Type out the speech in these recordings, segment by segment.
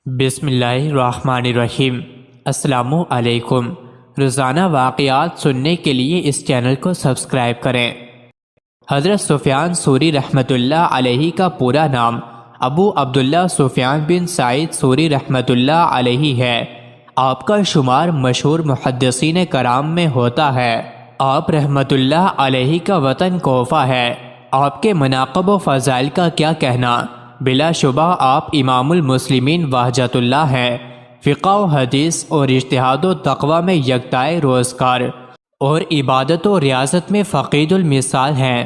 بسم اللہ الرحمن الرحیم۔ السلام علیکم۔ روزانہ واقعات سننے کے لیے اس چینل کو سبسکرائب کریں۔ حضرت سفیان ثوری رحمۃ اللہ علیہ کا پورا نام ابو عبداللہ سفیان بن سعید ثوری رحمۃ اللہ علیہ ہے۔ آپ کا شمار مشہور محدثین کرام میں ہوتا ہے۔ آپ رحمۃ اللہ علیہ کا وطن کوفہ ہے۔ آپ کے مناقب و فضائل کا کیا کہنا، بلا شبہ آپ امام المسلمین وحجت اللہ ہیں۔ فقہ و حدیث اور اجتہاد و تقوی میں یکتائے روزگار اور عبادت و ریاضت میں فقید المثال ہیں۔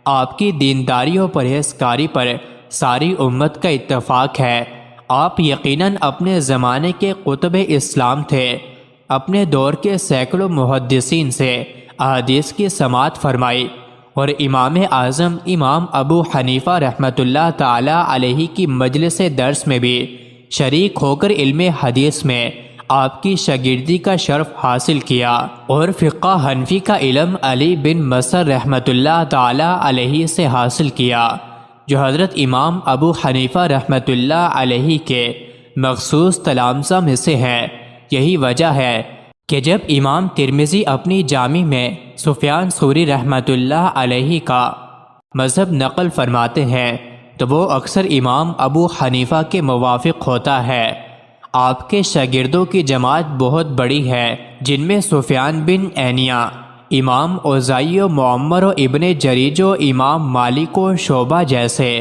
آپ کی دینداری و پرہیزگاری پر ساری امت کا اتفاق ہے۔ آپ یقیناً اپنے زمانے کے قطب اسلام تھے۔ اپنے دور کے سینکڑوں محدثین سے احادیث کی سماعت فرمائی اور امام اعظم امام ابو حنیفہ رحمۃ اللہ تعالی علیہ کی مجلس درس میں بھی شریک ہو کر علم حدیث میں آپ کی شاگردی کا شرف حاصل کیا اور فقہ حنفی کا علم علی بن مسر رحمۃ اللہ تعالی علیہ سے حاصل کیا، جو حضرت امام ابو حنیفہ رحمۃ اللہ علیہ کے مخصوص تلامذہ میں سے ہیں۔ یہی وجہ ہے کہ جب امام ترمذی اپنی جامع میں سفیان ثوری رحمۃ اللہ علیہ کا مذہب نقل فرماتے ہیں تو وہ اکثر امام ابو حنیفہ کے موافق ہوتا ہے۔ آپ کے شاگردوں کی جماعت بہت بڑی ہے، جن میں سفیان بن عینیہ، امام اوزاعی و معمر و ابن جریج و امام مالک و شعبہ جیسے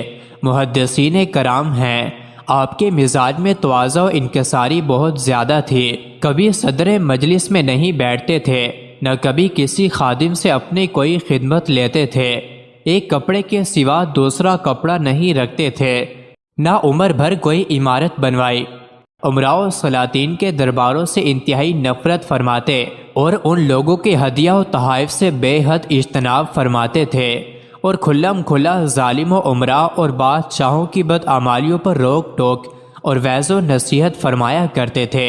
محدثین کرام ہیں۔ آپ کے مزاج میں تواضع و انکساری بہت زیادہ تھی۔ کبھی صدر مجلس میں نہیں بیٹھتے تھے، نہ کبھی کسی خادم سے اپنی کوئی خدمت لیتے تھے۔ ایک کپڑے کے سوا دوسرا کپڑا نہیں رکھتے تھے، نہ عمر بھر کوئی عمارت بنوائی۔ امراء و سلاطین کے درباروں سے انتہائی نفرت فرماتے اور ان لوگوں کے ہدیہ و تحائف سے بے حد اجتناب فرماتے تھے، اور کھلم کھلا ظالم و امراء اور بادشاہوں کی بدعمالیوں پر روک ٹوک اور وعظ و نصیحت فرمایا کرتے تھے۔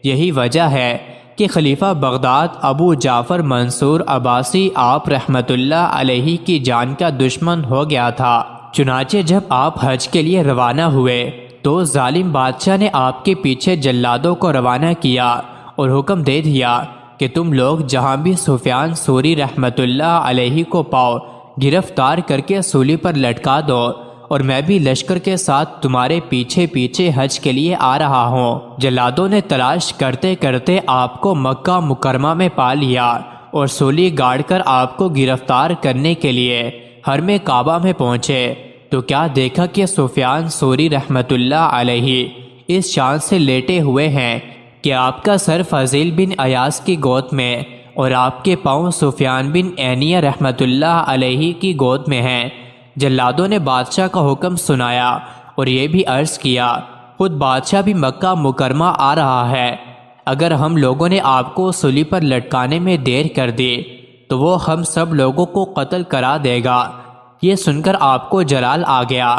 یہی وجہ ہے کہ خلیفہ بغداد ابو جعفر منصور عباسی آپ رحمۃ اللہ علیہ کی جان کا دشمن ہو گیا تھا۔ چنانچہ جب آپ حج کے لیے روانہ ہوئے تو ظالم بادشاہ نے آپ کے پیچھے جلادوں کو روانہ کیا اور حکم دے دیا کہ تم لوگ جہاں بھی سفیان ثوری رحمۃ اللہ علیہ کو پاؤ گرفتار کر کے سولی پر لٹکا دو، اور میں بھی لشکر کے ساتھ تمہارے پیچھے پیچھے حج کے لیے آ رہا ہوں۔ جلادوں نے تلاش کرتے کرتے آپ کو مکہ مکرمہ میں پا لیا اور سولی گاڑ کر آپ کو گرفتار کرنے کے لیے حرم کعبہ میں پہنچے تو کیا دیکھا کہ سفیان ثوری رحمۃ اللہ علیہ اس شان سے لیٹے ہوئے ہیں کہ آپ کا سر فضیل بن ایاس کی گود میں اور آپ کے پاؤں سفیان بن عینیہ رحمۃ اللہ علیہ کی گود میں ہیں۔ جلادوں نے بادشاہ کا حکم سنایا اور یہ بھی عرض کیا، خود بادشاہ بھی مکہ مکرمہ آ رہا ہے، اگر ہم لوگوں نے آپ کو سولی پر لٹکانے میں دیر کر دی تو وہ ہم سب لوگوں کو قتل کرا دے گا۔ یہ سن کر آپ کو جلال آ گیا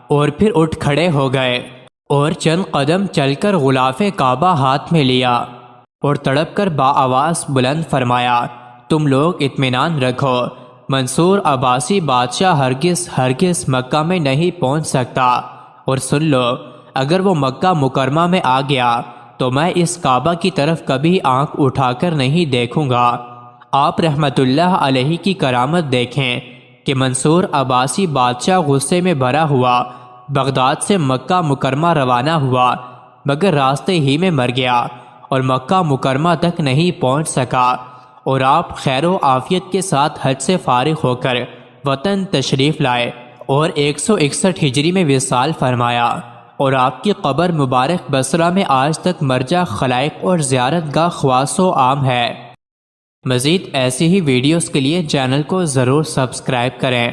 اور پھر اٹھ کھڑے ہو گئے اور چند قدم چل کر غلاف کعبہ ہاتھ میں لیا اور تڑپ کر بآواز بلند فرمایا، تم لوگ اطمینان رکھو، منصور عباسی بادشاہ ہرگز ہرگز مکہ میں نہیں پہنچ سکتا، اور سن لو اگر وہ مکہ مکرمہ میں آ گیا تو میں اس کعبہ کی طرف کبھی آنکھ اٹھا کر نہیں دیکھوں گا۔ آپ رحمۃ اللہ علیہ کی کرامت دیکھیں کہ منصور عباسی بادشاہ غصے میں بھرا ہوا بغداد سے مکہ مکرمہ روانہ ہوا، مگر راستے ہی میں مر گیا اور مکہ مکرمہ تک نہیں پہنچ سکا، اور آپ خیر و عافیت کے ساتھ حج سے فارغ ہو کر وطن تشریف لائے اور 161 ہجری میں وصال فرمایا، اور آپ کی قبر مبارک بصرہ میں آج تک مرجع خلائق اور زیارت گاہ خواص و عام ہے۔ مزید ایسی ہی ویڈیوز کے لیے چینل کو ضرور سبسکرائب کریں۔